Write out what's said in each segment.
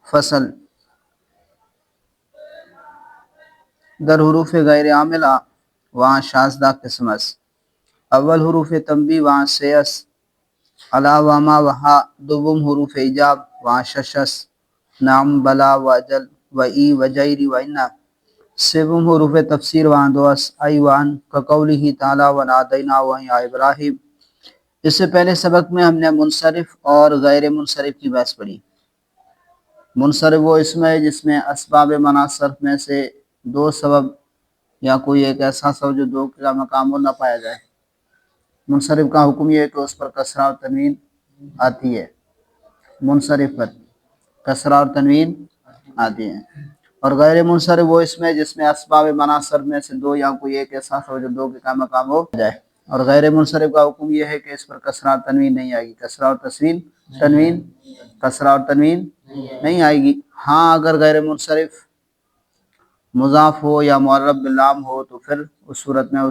فصل در حروف غیر عاملہ وہاں شازدہ قسم است. اول حروف تنبیہ وہاں سے است. علا وما وہا دوم حروف ایجاب وہاں شش است. نعم بلا و اجل و ای و جیری و انا سوم حروف تفسیر وہاں دو است. ایوان کقولہ تعالی و نادینا وہاں ابراہیم. اس سے پہلے سبق میں ہم نے منصرف اور غیر منصرف کی بحث پڑھی. منصرف وہ اسم ہے جس میں اسباب منع صرف میں سے دو سبب یا کوئی ایک ایسا سبب جو دو کا مقام ہو نہ پایا جائے. منصرف کا حکم یہ ہے کہ اس پر کسرہ اور تنوین آتی ہے. منصرف پر کسرہ اور تنوین آتی ہے. اور غیر منصرف وہ اسم ہے جس میں اسباب منع صرف میں سے دو یا کوئی ایک ایسا سبب جو دو کا مقام ہو جائے. اور غیر منصرف کا حکم یہ ہے کہ اس پر کسرہ اور تنوین نہیں آئے گی. کسرہ اور تنوین کسرہ اور تنوین نہیں آئے گی. ہاں اگر غیر منصرف مضاف ہو یا معرب باللام ہو تو پھر اس صورت میں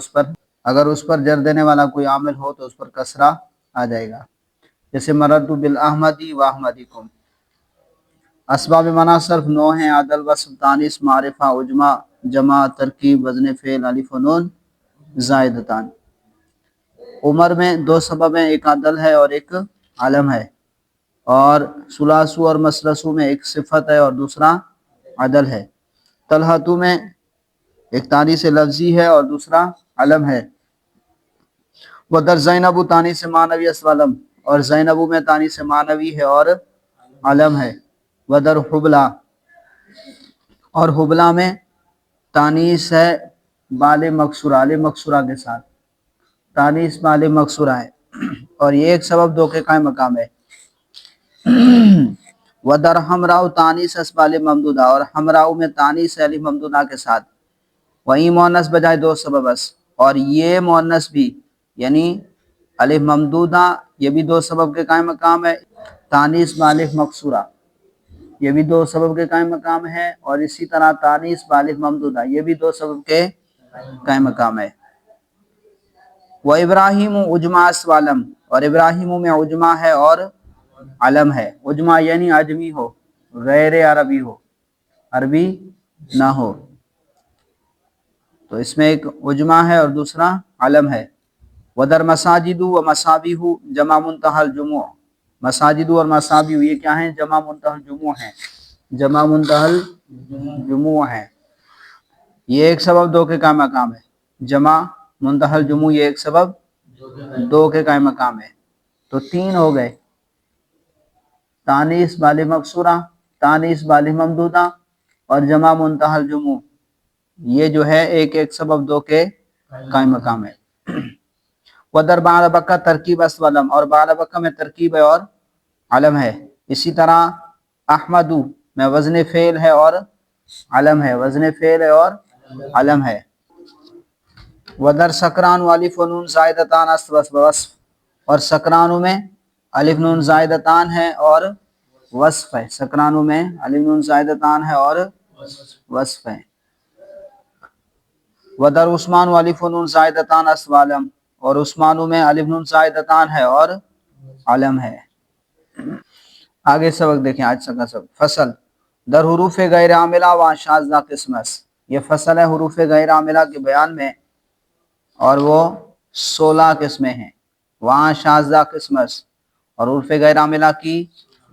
اگر اس پر جر دینے والا کوئی عامل ہو تو اس پر کسرہ آ جائے گا. جیسے مررت بالاحمدی و احمدکم. اسباب منع صرف 9 ہیں. عدل وصف تانیث معرفہ عجمہ جمع ترکیب وزن فعل الف و نون زائدتان. عمر میں دو سبب ہیں. ایک عدل ہے اور ایک علم ہے. اور ثلاثو اور مثلثو میں ایک صفت ہے اور دوسرا عدل ہے. طلحتو میں ایک تانیث لفظی ہے اور دوسرا علم ہے. ودر زینب تانیث معنوی اسولم. اور زینبو میں تانیث معنوی ہے اور علم ہے. ودر حبلہ اور حبلہ میں تانیث ہے بال مکسورہ مکسورہ کے ساتھ. تانیث بال مکسورہ ہے اور یہ ایک سبب دو کے قائم مقام ہے. ودر حمراء تانیث اسبال ممدودہ. اور حمراء میں تانیث الف ممدودہ کے ساتھ. وہیں مؤنث بجائے دو سبب اس. اور یہ مؤنث بھی یعنی الف ممدودہ یہ بھی دو سبب کے قائم مقام ہے. تانیث بالف مکسورہ یہ بھی دو سبب کے قائم مقام ہے. اور اسی طرح تانیث بالف ممدودہ یہ بھی دو سبب کے قائم مقام ہے. وہ ابراہیم عجمہ اسوالم. اور ابراہیم میں عجمہ ہے اور علم ہے. عجمہ یعنی عجمی ہو غیر عربی ہو عربی نہ ہو تو اس میں ایک عجمہ ہے اور دوسرا علم ہے. ودر مساجد و مصابیح جمع منتہی الجموع. مساجد اور مصابیح یہ کیا ہیں؟ جمع منتہی الجموع ہیں. جمع منتہی الجموع ہیں. یہ ایک سبب دو کے قائم مقام ہے. جمع منتہی الجموع یہ ایک سبب دو کے قائم مقام ہے. تو تین ہو گئے. تانیث بال مکسورہ تانیث بال ممدودہ اور جمع منتہی الجموع یہ جو ہے ایک ایک سبب دو کے قائم مقام ہے. ودر بعد بکا ترکیب اسولم. اور بعد بکا میں ترکیب ہے اور علم ہے. اسی طرح احمدو میں وزن فعل ہے اور علم ہے. وزن فعل ہے اور علم ہے. ودر سکران والف و نون زائدتان است وصف. اور سکرانو میں الف نون زائدتان ہے اور وصف ہے. سکرانو میں الف نون زائدتان ہے اور وصف ہے. ودر عثمان والف و نون زائدتان اسوالم. اور عثمانو میں الف نون زائدتان ہے اور علم ہے. آگے سبق دیکھیں آج کا سبق. فصل در حروف غیر عاملہ و شاذہ قسم است. یہ فصل ہے حروف غیر عاملہ کے بیان میں اور وہ 16 قسمیں ہیں. وہاں شاذہ قسم است. اور حروف غیر عاملہ کی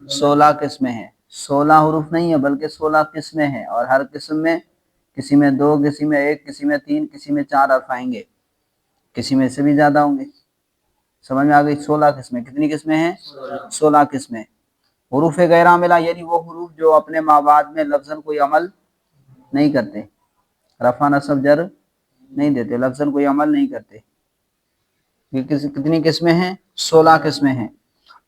16 قسمیں ہیں. 16 حروف نہیں ہے بلکہ 16 قسمیں ہیں. اور ہر قسم میں کسی میں 2 کسی میں 1 کسی میں 3 کسی میں 4 حرف آئیں گے. کسی میں سے بھی زیادہ ہوں گے. سمجھ میں آ گئی؟ 16 قسمیں. کتنی قسمیں ہیں؟ 16 قسمیں. حروف غیر عاملہ یعنی وہ حروف جو اپنے مابعد میں لفظاً کوئی عمل نہیں کرتے. رفع نصب جر نہیں دیتے. لفظاً کوئی عمل نہیں کرتے. یہ کتنی قسمیں ہیں؟ 16 قسمیں ہیں.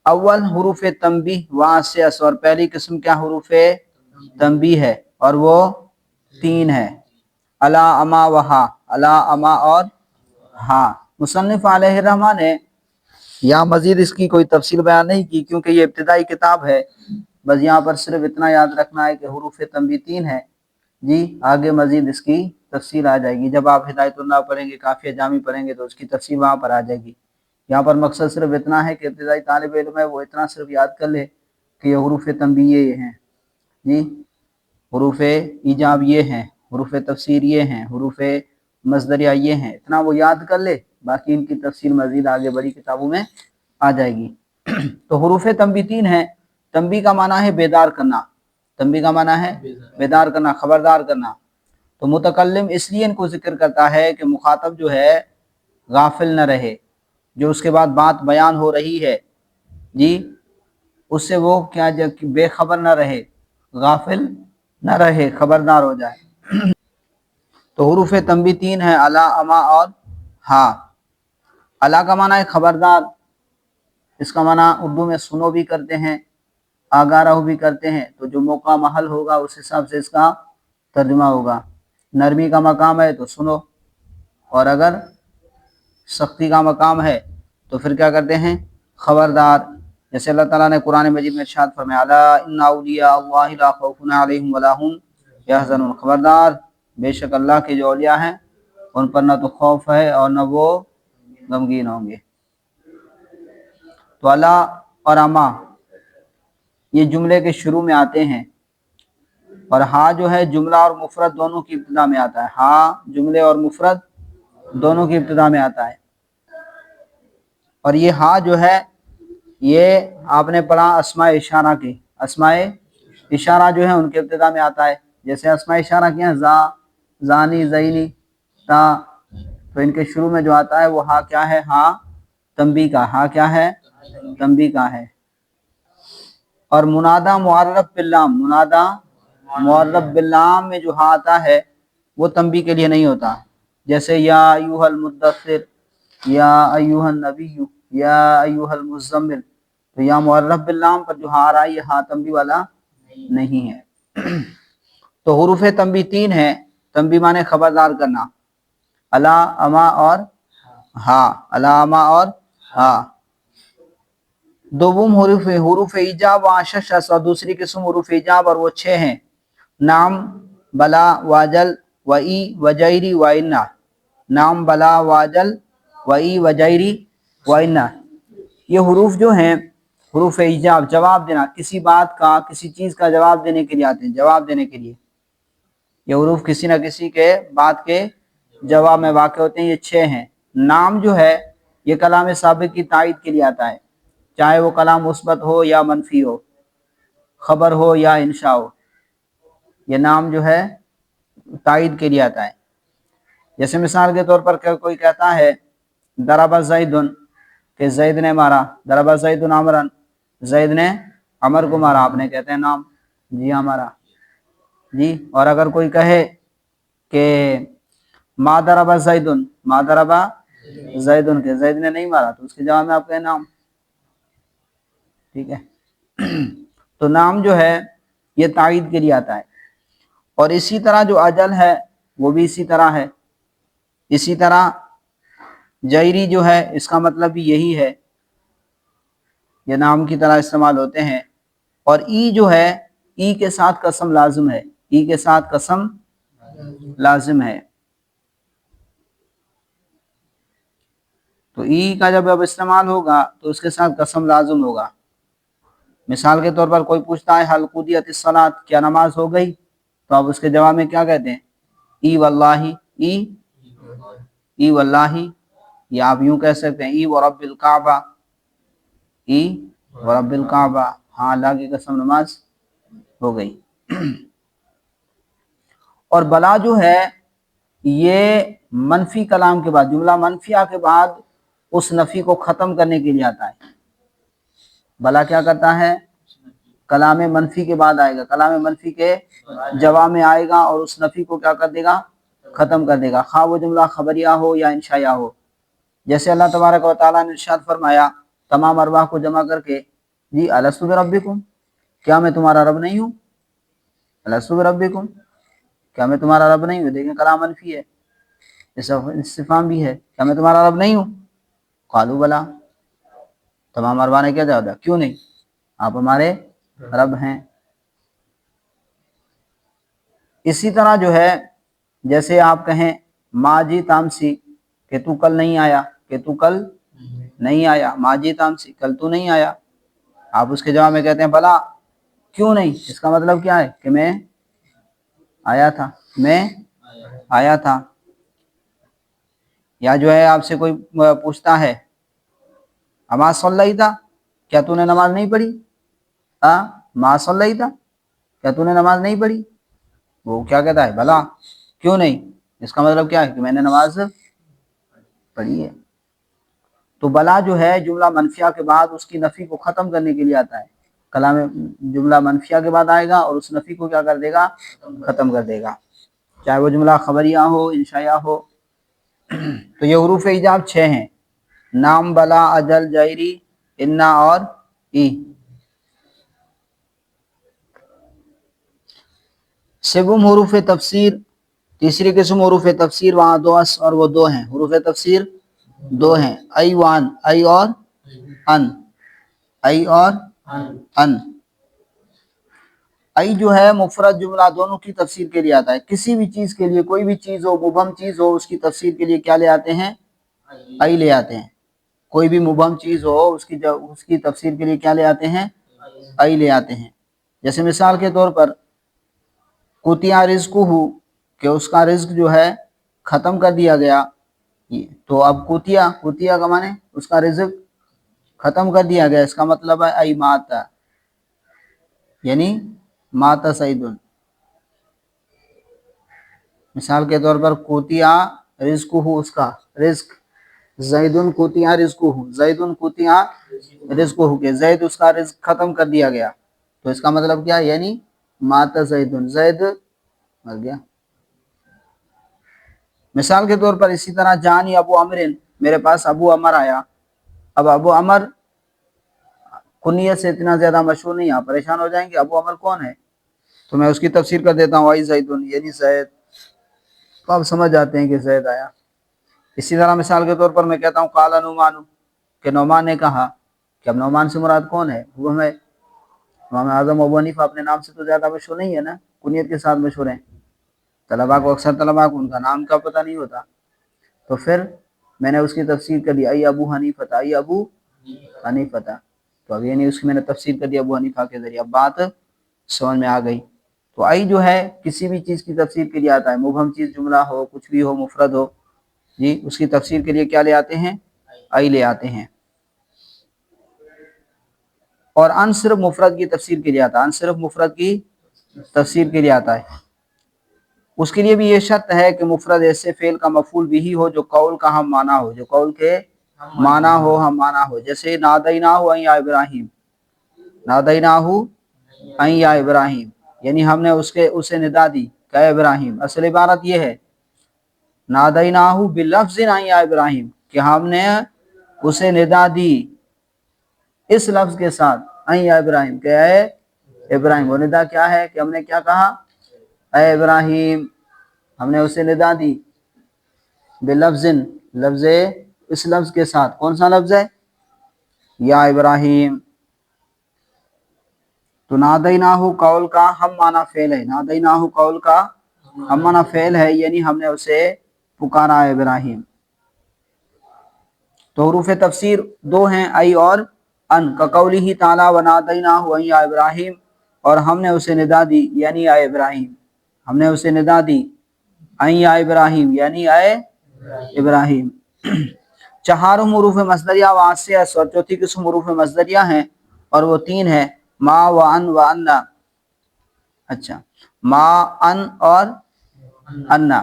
اول حروف تنبیہ وہاں سے اس. اور پہلی قسم کیا حروف تنبیہ ہے اور وہ 3 ہے. الا اما وہا. الا اما اور ہاں. مصنف علیہ الرحمہ نے یہاں مزید اس کی کوئی تفصیل بیان نہیں کی کیونکہ یہ ابتدائی کتاب ہے. بس یہاں پر صرف اتنا یاد رکھنا ہے کہ حروف تنبیہ 3 ہے. جی آگے مزید اس کی تفصیل آ جائے گی. جب آپ ہدایت اللہ پڑھیں گے کافیہ جامی پڑھیں گے تو اس کی تفصیل وہاں پر آ جائے گی. یہاں پر مقصد صرف اتنا ہے کہ ابتدائی طالب علم ہے وہ اتنا صرف یاد کر لے کہ یہ حروف تنبیہ یہ ہیں. جی حروف ایجاب یہ ہیں، حروف تفسیر یہ ہیں، حروف مصدریہ یہ ہیں، اتنا وہ یاد کر لے، باقی ان کی تفصیل مزید آگے بڑی کتابوں میں آ جائے گی۔ تو حروف تنبیہ 3 ہیں۔ تنبیہ کا معنی ہے بیدار کرنا، تنبیہ کا معنی ہے بیدار کرنا، خبردار کرنا۔ تو متکلم اس لیے ان کو ذکر کرتا ہے کہ مخاطب جو ہے غافل نہ رہے، جو اس کے بعد بات بیان ہو رہی ہے جی اس سے وہ کیا بے خبر نہ رہے، غافل نہ رہے، خبردار ہو جائے۔ تو حروف تنبیہ 3 ہیں، الا، اما اور ہا۔ الا کا معنی ہے خبردار، اس کا معنی اردو میں سنو بھی کرتے ہیں، آگاہ رہو بھی کرتے ہیں، تو جو موقع محل ہوگا اس حساب سے اس کا ترجمہ ہوگا۔ نرمی کا مقام ہے تو سنو، اور اگر سختی کا مقام ہے تو پھر کیا کرتے ہیں، خبردار۔ جیسے اللہ تعالیٰ نے قرآن مجید میں ارشاد فرمایا، الا ان اولیاء اللہ لا خوف علیہم ولا هم یحزنون، خبردار بے شک اللہ کے جو اولیاء ہیں ان پر نہ تو خوف ہے اور نہ وہ غمگین ہوں گے۔ تو الا اور اما یہ جملے کے شروع میں آتے ہیں، اور ہا جو ہے جملہ اور مفرد دونوں کی ابتدا میں آتا ہے، ہا جملے اور مفرد دونوں کی ابتدا میں آتا ہے۔ اور یہ ہا جو ہے یہ آپ نے پڑھا اسماء اشارہ کے، اسماء اشارہ جو ہے ان کے ابتدا میں آتا ہے۔ جیسے اسماء اشارہ کیا ہیں، زا، زانی، زینی، تا، تو ان کے شروع میں جو آتا ہے وہ ہا کیا ہے، ہا تنبیہ کا، ہا کیا ہے تنبیہ کا ہے۔ اور منادہ معرف باللام، منادہ معرف باللام میں جو ہا آتا ہے وہ تنبیہ کے لیے نہیں ہوتا۔ جیسے یا ایھا المدثر، یا ایھا النبی، یا ایھا المزمل، تو یا معرف باللام پر جو ہا آ رہا ہے یہ ہا تنبیہ والا نہیں ہے۔ تو حروف تنبیہ 3 ہیں، تنبیہ مانے خبردار کرنا، الا، اما اور ہا، الا، اما اور ہا۔ دوم حروف ایجاب و شش، اور دوسری قسم حروف ایجاب اور وہ 6 ہیں، نام، بلا، واجل، وئی، وجیری، وائنہ۔ نام، بلا، واجل، وئی، وجیری، وائنہ، یہ حروف جو ہیں حروف ایجاب، جواب دینا، کسی بات کا، کسی چیز کا جواب دینے کے لیے آتے ہیں، جواب دینے کے لیے یہ حروف کسی نہ کسی کے بات کے جواب میں واقع ہوتے ہیں۔ یہ 6 ہیں۔ نام جو ہے یہ کلام سابق کی تائید کے لیے آتا ہے، چاہے وہ کلام مثبت ہو یا منفی ہو، خبر ہو یا انشاء ہو، یہ نام جو ہے تائید کے لیے آتا ہے۔ جیسے مثال کے طور پر کوئی کہتا ہے ضرب زیدن، کہ زید نے مارا، ضرب زید عمرا، زید نے عمر کو مارا، آپ نے کہتے ہیں نام، جی ہاں مارا جی۔ اور اگر کوئی کہے کہ ما ضرب زیدن، ما ضرب زیدن، کہ زید نے نہیں مارا، تو اس کے جواب میں آپ کہیں نام، ٹھیک ہے۔ تو نام جو ہے یہ تائید کے لیے آتا ہے۔ اور اسی طرح جو اجل ہے وہ بھی اسی طرح ہے، اسی طرح جیری جو ہے اس کا مطلب بھی یہی ہے، یہ نام کی طرح استعمال ہوتے ہیں۔ اور ای جو ہے، ای کے ساتھ قسم لازم ہے، ای کے ساتھ قسم لازم ہے۔ تو ای کا جب استعمال ہوگا تو اس کے ساتھ قسم لازم ہوگا۔ مثال کے طور پر کوئی پوچھتا ہے حل قضیت الصلاۃ، کیا نماز ہو گئی؟ تو آپ اس کے جواب میں کیا کہتے ہیں، ای واللہ، ای واللہ، یا آپ یوں کہہ سکتے ہیں ای ورب الکعبہ، ای ورب الکعبہ، ہاں اللہ کی قسم نماز ہو گئی۔ اور بلا جو ہے یہ منفی کلام کے بعد، جملہ منفیہ کے بعد اس نفی کو ختم کرنے کے لیے آتا ہے۔ بلا کیا کرتا ہے، کلام منفی کے بعد آئے گا، کلام منفی کے جواب میں آئے گا اور اس نفی کو کیا کر دے گا، ختم کر دے گا، خواہ وہ جملہ خبریہ ہو یا انشائیہ ہو۔ جیسے اللہ تبارک و تعالیٰ نے ارشاد فرمایا تمام ارواح کو جمع کر کے، جی الست بربکم، کیا میں تمہارا رب نہیں ہوں، الست بربکم، کیا میں تمہارا رب نہیں ہوں۔ دیکھیں کلام منفی ہے، استفہام بھی ہے، کیا میں تمہارا رب نہیں ہوں، قالوا بلا، تمام ارواح نے کیا جواب دیا، کیوں نہیں، آپ ہمارے رب ہیں۔ اسی طرح جو ہے جیسے آپ کہیں ما جی تامسی، کہ تو کل نہیں آیا، کہ تو کل نہیں آیا، ما جی تامسی، کل تو نہیں آیا، آپ اس کے جواب میں کہتے ہیں بلا، کیوں نہیں، اس کا مطلب کیا ہے کہ میں آیا تھا، میں آیا تھا. یا جو ہے آپ سے کوئی پوچھتا ہے اما صلیتا، کیا تو نے نماز نہیں پڑھی، ما صلیتا، کیا تو نے نماز نہیں پڑھی، وہ کیا کہتا ہے بھلا، کیوں نہیں، اس کا مطلب کیا ہے کہ میں نے نماز پڑھی ہے. تو بلا جو ہے جملہ منفیہ کے بعد اس کی نفی کو ختم کرنے کے لیے آتا ہے. کلام جملہ منفیہ کے بعد آئے گا اور اس نفی کو کیا کر دے گا، ختم کر دے گا، چاہے وہ جملہ خبریہ ہو انشائیہ ہو. تو یہ حروف ایجاب 6 ہیں، نام، بلا، اجل، جائری، انا اور ای. سوم حروف تفسیر، تیسری قسم حروف تفسیر، وہاں دو اس اور وہ دو ہیں، حروف تفسیر دو ہیں، ای وان، ای اور ان، ای اور ان. ای جو ہے مفرد جملہ دونوں کی تفسیر کے لیے آتا ہے. کسی بھی چیز کے لیے، کوئی بھی چیز ہو، مبہم چیز ہو، اس کی تفسیر کے لیے کیا لے آتے ہیں، ای لے آتے ہیں. کوئی بھی مبہم چیز ہو اس کی تفسیر کے لیے کیا لے آتے ہیں، ای لے آتے ہیں. جیسے مثال کے طور پر قطع رزقہ، کہ اس کا رزق جو ہے ختم کر دیا گیا. تو اب قطع کا معنی اس کا رزق ختم کر دیا گیا، اس کا مطلب ہے ای مات، یعنی مات سعید. مثال کے طور پر قطع رزقہ، اس کا رزق، زید قطع رزقہ، زید قطع رزقہ، کہ زید اس کا رزق ختم کر دیا گیا. تو اس کا مطلب کیا ہے، یعنی مات زید، زید مر گیا. مثال کے طور پر اسی طرح جانی ابو عمر، میرے پاس ابو عمر آیا. اب ابو عمر کنیت سے اتنا زیادہ مشہور نہیں، آپ پریشان ہو جائیں گے ابو عمر کون ہے، تو میں اس کی تفسیر کر دیتا ہوں آئی زید، یعنی زید. تو آپ سمجھ جاتے ہیں کہ زید آیا. اسی طرح مثال کے طور پر میں کہتا ہوں قال نعمان، کہ نعمان نے کہا، کہ اب نعمان سے مراد کون ہے، وہ ہمیں امام اعظم ابو حنیفہ اپنے نام سے تو زیادہ مشہور نہیں ہے نا، کنیت کے ساتھ مشہور ہیں. طلباء کو، اکثر طلباء کو ان کا نام کا پتہ نہیں ہوتا. تو پھر میں نے اس کی تفسیر کر دی ای ابو حنیفہ، ای ابو حنیفہ. تو اب یعنی اس کی میں نے تفسیر کر دی ابو حنیفہ کے ذریعے. اب بات سمجھ میں آ گئی. تو ای جو ہے کسی بھی چیز کی تفسیر کے لیے آتا ہے، مبہم چیز جملہ ہو، کچھ بھی ہو، مفرد ہو، جی اس کی تفسیر کے لیے کیا لے آتے ہیں، ای لے آتے ہیں. اور ان صرف مفرد کی تفسیر کے لیے آتا ہے، ان صرف مفرد کی تفسیر کے لیے آتا ہے. اس کے لیے بھی یہ شرط ہے کہ مفرد ایسے فعل کا مفعول بھی ہو جو قول کا ہم معنی ہو، جو قول کے معنی ہو، ہم معنی ہو. جیسے نادیناہ ان یا ابراہیم، نادیناہ ان یا ابراہیم، یعنی ہم نے اسے ندا دی کہ اے ابراہیم. اصل عبارت یہ ہے نادیناہ بلفظ ان یا ابراہیم، کہ ہم نے اسے ندا دی اس لفظ کے ساتھ، ان یا ابراہیم، کہ اے ابراہیم. وہ ندا کیا ہے کہ ہم نے کیا کہا، اے ابراہیم. ہم نے اسے ندا دی بلفظ، لفظ، اس لفظ کے ساتھ. کون سا لفظ ہے، یا ابراہیم. تو نادیناہ قول کا ہم معنی فعل ہے، نادیناہ قول کا ہم معنی فعل ہے، یعنی ہم نے اسے پکارا ہے ابراہیم. تو حروف تفسیر دو ہیں، ای اور ان، کا قولی تعالی ونادیناہ ان یا ابراہیم، اور ہم نے اسے ندا دی یعنی اے ابراہیم. ہم نے اسے ندا دی ان یا ابراہیم، یعنی اے ابراہیم. چہارم حروف مصدریہ واسع، اور چوتھی قسم حروف مصدریہ ہیں، اور وہ 3 ہیں، ما و ان و انا. اچھا، ما، ان اور انا.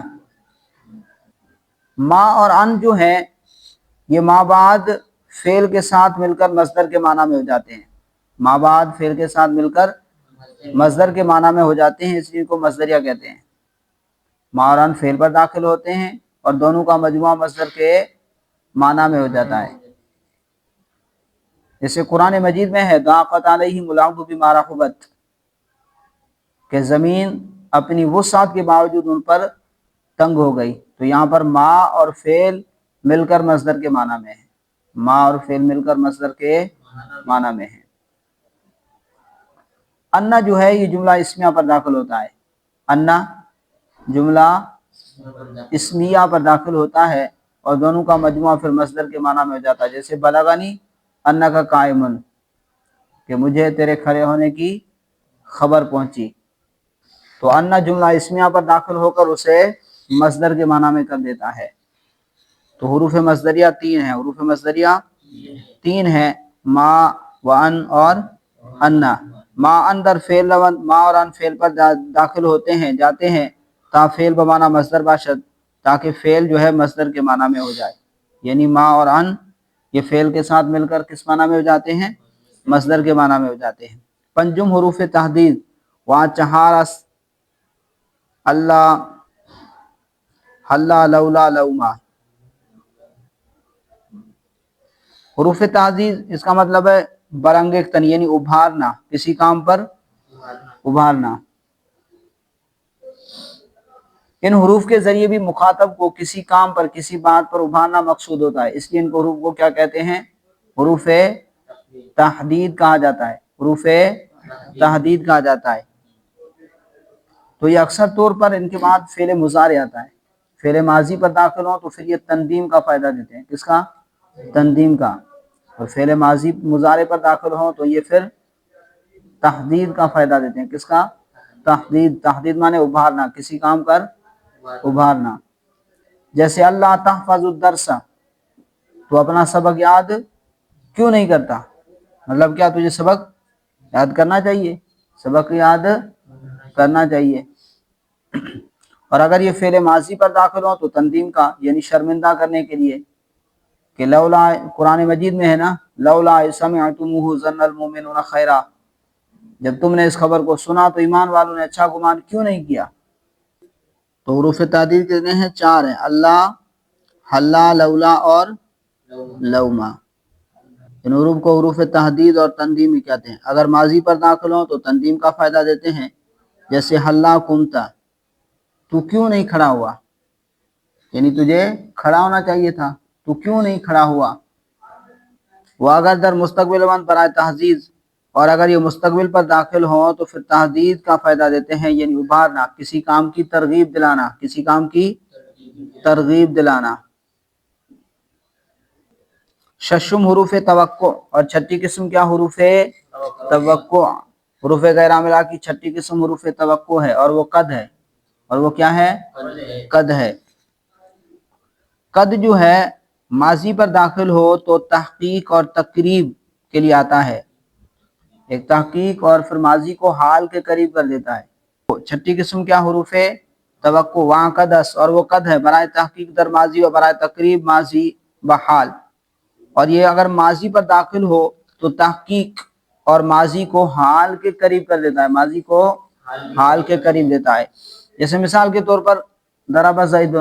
ما اور ان جو ہیں یہ ما بعد فعل کے ساتھ مل کر مصدر کے معنی میں ہو جاتے ہیں. ما بعد فعل کے ساتھ مل کر مصدر کے معنی میں ہو جاتے ہیں، اس لیے کو مصدریہ کہتے ہیں. ما اور ان فعل پر داخل ہوتے ہیں اور دونوں کا مجموعہ مصدر کے معنی میں ہو جاتا ہے. جیسے قرآن مجید میں ہے ضاقت علیہم الارض بما رحبت، کہ زمین اپنی وسعت کے باوجود ان پر تنگ ہو گئی. تو یہاں پر ما اور فعل مل کر مصدر کے معنی میں ہے، ما اور فعل مل کر مصدر کے معنی میں ہے. انا جو ہے یہ جملہ اسمیہ پر داخل ہوتا ہے، انا جملہ اسمیہ پر داخل ہوتا ہے اور دونوں کا مجموعہ پھر مصدر کے معنی میں ہو جاتا ہے. جیسے بلغنی انک قائم، کہ مجھے تیرے کھڑے ہونے کی خبر پہنچی، تو انا جملہ اسمیہ پر داخل ہو کر اسے مصدر کے معنی میں کر دیتا ہے۔ تو حروف مصدریہ 3 ہیں، حروف مصدریہ 3 ہیں، ما و ان اور انا۔ ما اندر فعل لون، ما اور ان فعل پر داخل ہوتے ہیں، جاتے ہیں، تا فعل بمعنی مصدر باشد، تاکہ فعل جو ہے مصدر کے معنی میں ہو جائے، یعنی ما اور ان یہ فعل کے ساتھ مل کر کس معنی میں ہو جاتے ہیں؟ مصدر کے معنی میں ہو جاتے ہیں۔ پنجم حروف تحدید، وہاں چہارس، اللہ، حلا، لولا، لوما۔ حروف تحدید اس کا مطلب ہے برانگیختن، یعنی ابھارنا، کسی کام پر ابھارنا۔ ان حروف کے ذریعے بھی مخاطب کو کسی کام پر، کسی بات پر ابھارنا مقصود ہوتا ہے، اس لیے ان کو حروف کو کیا کہتے ہیں؟ حروف تحدید کہا جاتا ہے، حروف تحدید کہا جاتا ہے۔ تو یہ اکثر طور پر ان کے بعد فعل مضارع آتا ہے، فعل ماضی پر داخل ہو تو پھر یہ تندیم کا فائدہ دیتے ہیں، کس کا؟ تندیم کا۔ اور فعل ماضی مضارع پر داخل ہو تو یہ پھر تحدید کا فائدہ دیتے ہیں، کس کا؟ تحدید۔ تحدید مانے ابھارنا، کسی کام پر ابھارنا۔ جیسے اللہ تحفظ الدرس، تو اپنا سبق یاد کیوں نہیں کرتا؟ مطلب کیا، تجھے سبق یاد کرنا چاہیے، سبق یاد کرنا چاہیے۔ اور اگر یہ فعل ماضی پر داخل ہو تو تندیم کا، یعنی شرمندہ کرنے کے لیے، کہ لولا، قرآن مجید میں ہے نا، لولا اذ سمعتموہ ظن المؤمنون خیرا، جب تم نے اس خبر کو سنا تو ایمان والوں نے اچھا گمان کیوں نہیں کیا؟ تو حروف تحدید کتنے ہیں؟ 4 ہیں، اللہ، حلا، لولا اور لوما۔ ان حروف کو حروف تحدید اور تندیم کہتے ہیں۔ اگر ماضی پر داخل ہوں تو تندیم کا فائدہ دیتے ہیں، جیسے حلا قمتا، تو کیوں نہیں کھڑا ہوا، یعنی تجھے کھڑا ہونا چاہیے تھا، تو کیوں نہیں کھڑا ہوا۔ وہ اگر در مستقبل ون برائے تحدید، اور اگر یہ مستقبل پر داخل ہوں تو پھر تحدید کا فائدہ دیتے ہیں، یعنی ابھارنا، کسی کام کی ترغیب دلانا، کسی کام کی ترغیب دلانا۔ ششم حروف توقع، اور چھٹی قسم کیا؟ حروف توقع۔ حروف غیر عاملہ کی چھٹی قسم حروف توقع ہے، اور وہ قد ہے، اور وہ کیا ہے؟ قد ہے۔ قد جو ہے ماضی پر داخل ہو تو تحقیق اور تقریب کے لیے آتا ہے، ایک تحقیق اور پھر ماضی کو حال کے قریب کر دیتا ہے۔ چھٹی قسم کیا؟ حروف توقع، وہاں قدس، اور وہ قد ہے برائے تحقیق در ماضی اور برائے تقریب ماضی بحال۔ اور یہ اگر ماضی پر داخل ہو تو تحقیق اور ماضی کو حال کے قریب کر دیتا ہے، ماضی کو حال کے قریب دیتا ہے۔ جیسے مثال کے طور پر ضرب زید،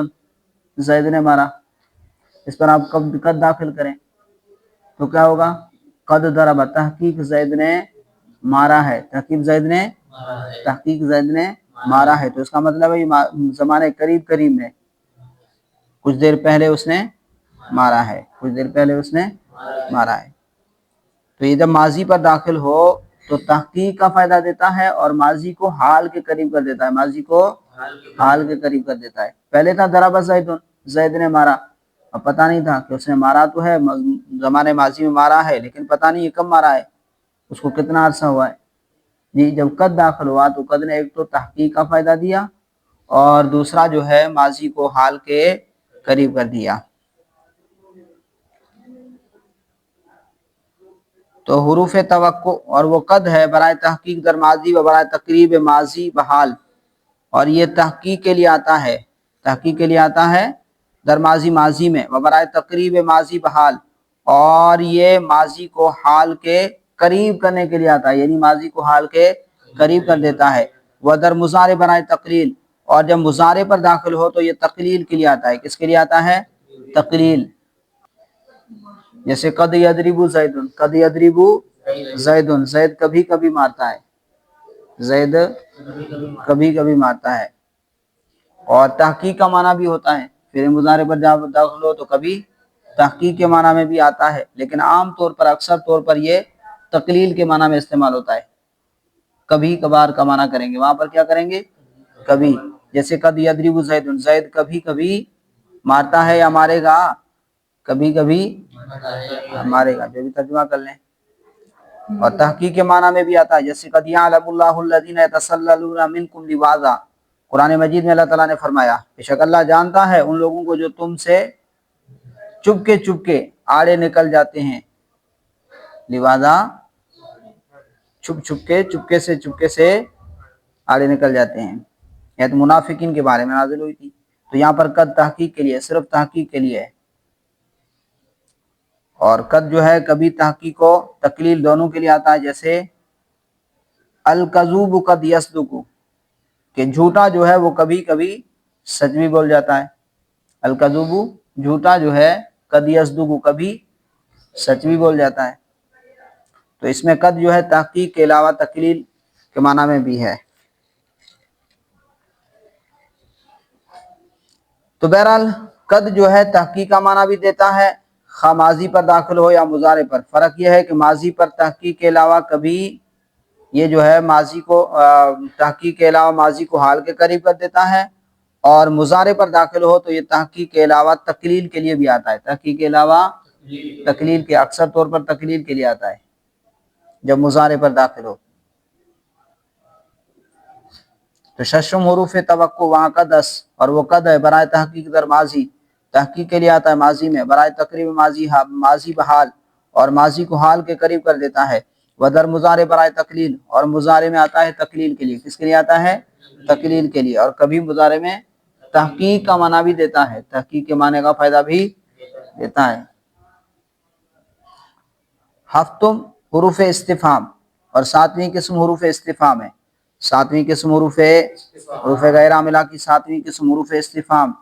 زید نے مارا، اس پر آپ قد داخل کریں تو کیا ہوگا؟ قد ضرب، تحقیق زید نے مارا ہے، تحقیق زید نے مارا ہے۔ تو اس کا مطلب ہے زمانے قریب قریب میں، کچھ دیر پہلے اس نے مارا ہے، کچھ دیر پہلے اس نے مارا ہے۔ تو یہ جب ماضی پر داخل ہو تو تحقیق کا فائدہ دیتا ہے اور ماضی کو حال کے قریب کر دیتا ہے، ماضی کو حال کے قریب کر دیتا ہے۔ پہلے تھا ضرب زید، زید نے مارا، اب پتہ نہیں تھا کہ اس نے مارا تو ہے، زمانے ماضی میں مارا ہے، لیکن پتہ نہیں یہ کب مارا ہے، اس کو کتنا عرصہ ہوا ہے۔ جی جب قد داخل ہوا تو قد نے ایک تو تحقیق کا فائدہ دیا اور دوسرا جو ہے ماضی کو حال کے قریب کر دیا۔ تو حروف توقع، اور وہ قد ہے برائے تحقیق در ماضی و برائے تقریب ماضی بحال، اور یہ تحقیق کے لیے آتا ہے، تحقیق کے لیے آتا ہے در ماضی، ماضی میں، و برائے تقریب ماضی بحال، اور یہ ماضی کو حال کے قریب کرنے کے لیے آتا ہے، یعنی ماضی کو حال کے قریب کر دیتا ہے۔ وہ در مضارع برائے تقلیل، اور جب مضارع پر داخل ہو تو یہ تقلیل کے لیے آتا ہے، کس کے لیے آتا ہے؟ تقلیل۔ جیسے قد یضرب زید، قد یضرب زید، زید کبھی کبھی مارتا ہے، زید کبھی کبھی مارتا ہے۔ اور تحقیق کا معنی بھی ہوتا ہے، پھر مضارع پر جب داخل ہو تو کبھی تحقیق کے معنی میں بھی آتا ہے، لیکن عام طور پر اکثر طور پر یہ تقلیل کے معنی میں استعمال ہوتا ہے، کبھی کبھار کا معنی کریں گے، وہاں پر کیا کریں گے؟ کبھی۔ جیسے قد یضرب زید، زید کبھی کبھی مارتا ہے یا مارے گا، کبھی کبھی مارے گا، جو بھی ترجمہ کر لیں۔ اور تحقیق کے معنی میں بھی آتا ہے، جیسے قد یعلم اللہ الذین یتسللون منکم لواذا، قرآن مجید میں اللہ تعالیٰ نے فرمایا بے شک اللہ جانتا ہے ان لوگوں کو جو تم سے چپ کے آڑے نکل جاتے ہیں، لواذا چپکے سے آڑے نکل جاتے ہیں، یہ تو منافقین کے بارے میں نازل ہوئی تھی۔ تو یہاں پر قد تحقیق کے لیے، صرف تحقیق کے لیے ہے، اور قد جو ہے کبھی تحقیق و تقلیل دونوں کے لیے آتا ہے، جیسے الکذوب قد یصدق، کہ جھوٹا جو ہے وہ کبھی کبھی سچ بھی بول جاتا ہے، الکذوب جھوٹا جو ہے، قد یصدق کبھی سچ بھی بول جاتا ہے، تو اس میں قد جو ہے تحقیق کے علاوہ تقلیل کے معنی میں بھی ہے۔ تو بہرحال قد جو ہے تحقیق کا معنی بھی دیتا ہے، خواہ ماضی پر داخل ہو یا مضارع پر۔ فرق یہ ہے کہ ماضی پر تحقیق کے علاوہ کبھی یہ جو ہے ماضی کو تحقیق کے علاوہ ماضی کو حال کے قریب کر دیتا ہے، اور مضارع پر داخل ہو تو یہ تحقیق کے علاوہ تقلیل کے لیے بھی آتا ہے، تحقیق کے علاوہ تقلیل کے، اکثر طور پر تقلیل کے لیے آتا ہے جب مضارع پر داخل ہو۔ تو ششم حروف توقع وہاں قدس، اور وہ قد ہے برائے تحقیق در ماضی، تحقیق کے لیے آتا ہے ماضی میں، برائے تقریب ماضی بحال، اور ماضی کو حال کے قریب کر دیتا ہے، ودر مضارع برائے تقلیل، اور مضارع میں آتا ہے تقلیل کے لیے، کس کے لیے آتا ہے؟ تقلیل کے لیے، اور کبھی مضارع میں تحقیق کا معنی بھی دیتا ہے، تحقیق کے معنی کا فائدہ بھی دیتا ہے۔ ہفتم حروف استفہام، اور ساتویں قسم حروف استفہام ہے، ساتویں قسم حروف غیر عاملہ کی ساتویں قسم حروف استفہام،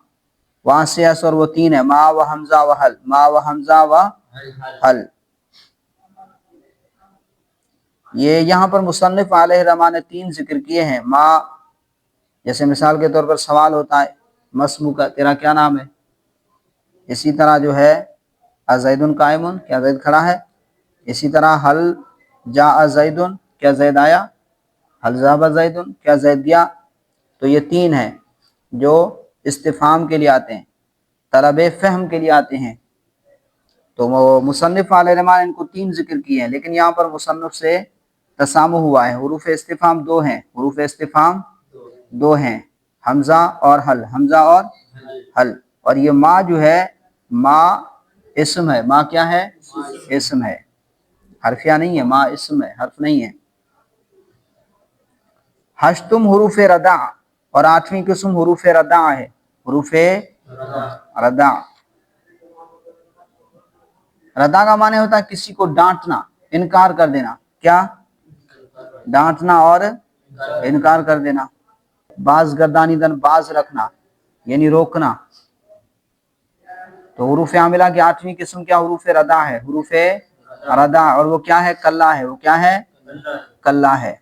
وہاں سے اور وہ تین ہے، ما و حمزہ و حل، ما و حمزہ و حل۔ یہ یہاں پر مصنف علیہ الرحمہ نے تین ذکر کیے ہیں، ما جیسے مثال کے طور پر سوال ہوتا ہے، مسمو کا، تیرا کیا نام ہے؟ اسی طرح جو ہے ازید قائم، کیا زید کھڑا ہے؟ اسی طرح حل جاء زید، کیا زید آیا؟ حل ذهب زید، کیا زید گیا؟ تو یہ تین ہیں جو استفہام کے لیے آتے ہیں، طلب فہم کے لیے آتے ہیں۔ تو مصنف علیہ الرحمہ نے ان کو تین ذکر کیے ہیں، لیکن یہاں پر مصنف سے تسامح ہوا ہے، حروف استفہام دو ہیں، حروف استفہام دو ہیں، حمزہ اور حل، حمزہ اور حل۔ اور یہ ما جو ہے، ما اسم ہے، ما کیا ہے؟ اسم ہے، حرفیہ نہیں ہے، ما اسم ہے، حرف نہیں ہے۔ ہشتم حروف ردع، اور آٹھویں قسم حروف ردع ہے، حروف ردع۔ ردع کا معنی ہوتا ہے کسی کو ڈانٹنا، انکار کر دینا، کیا؟ ڈانٹنا اور انکار کر دینا۔ باز گردانیدن، باز رکھنا یعنی روکنا۔ تو حروف عاملہ کی آٹھویں قسم کیا؟ حروف ردع ہے، حروف ردع، اور وہ کیا ہے؟ کلا ہے، وہ کیا ہے؟ کلا ہے۔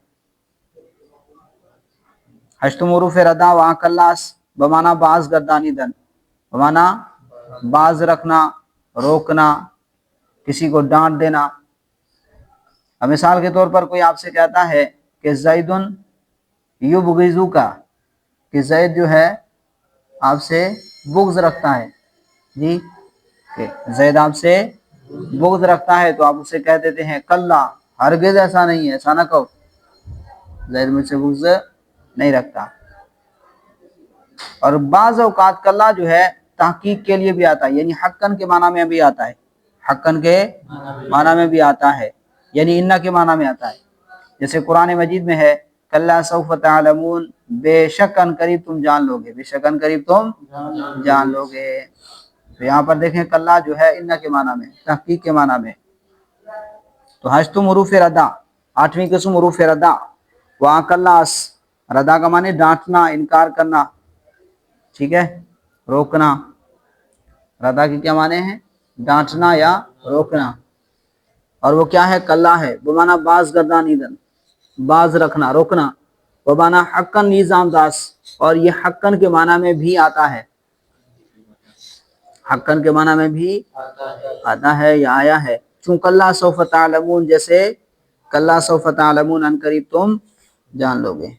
ہشتم حروف ردع وہاں کلاس بمانا باز گردانیدن، بمانا باز رکھنا، روکنا، کسی کو ڈانٹ دینا۔ اب مثال کے طور پر کوئی آپ سے کہتا ہے کہ زیدن یبغضک، کہ زید جو ہے آپ سے بغض رکھتا ہے، جی کہ زید آپ سے بغض رکھتا ہے، تو آپ اسے کہہ دیتے ہیں کلا، ہرگز ایسا نہیں ہے، ایسا نہ کہو، زید مجھ سے بغض نہیں رکھتا۔ اور بعض اوقات کلا جو ہے تحقیق کے لیے بھی آتا ہے، یعنی حقاً کے معنی میں بھی آتا ہے، حقاً کے معنی میں بھی آتا ہے، یعنی انہ کے معنی میں آتا ہے، جیسے قرآن مجید میں ہے کلا سوف تعلمون، بے شک ان قریب تم جان لو گے، بے شک ان قریب تم جان لو گے۔ تو یہاں پر دیکھیں کلا جو ہے انہ کے معنی میں، تحقیق کے معنی میں۔ تو ہشتم حروف ردع، آٹھویں قسم حروف ردع، وہاں کلاس، ردع کا معنی ڈانٹنا، انکار کرنا، ٹھیک ہے، روکنا۔ ردع کی کیا معنی ہے؟ ڈانٹنا یا روکنا، اور وہ کیا ہے؟ کلا ہے، بمانا باز گردانیدن، باز رکھنا، روکنا، بمانا حقاً نظام داس، اور یہ حقاً کے معنی میں بھی آتا ہے، حقاً کے معنی میں بھی آتا ہے یا آیا ہے، چون کلا سوف تعلمون، جیسے کلا سوف تعلمون، ان قریب تم جان لو گے۔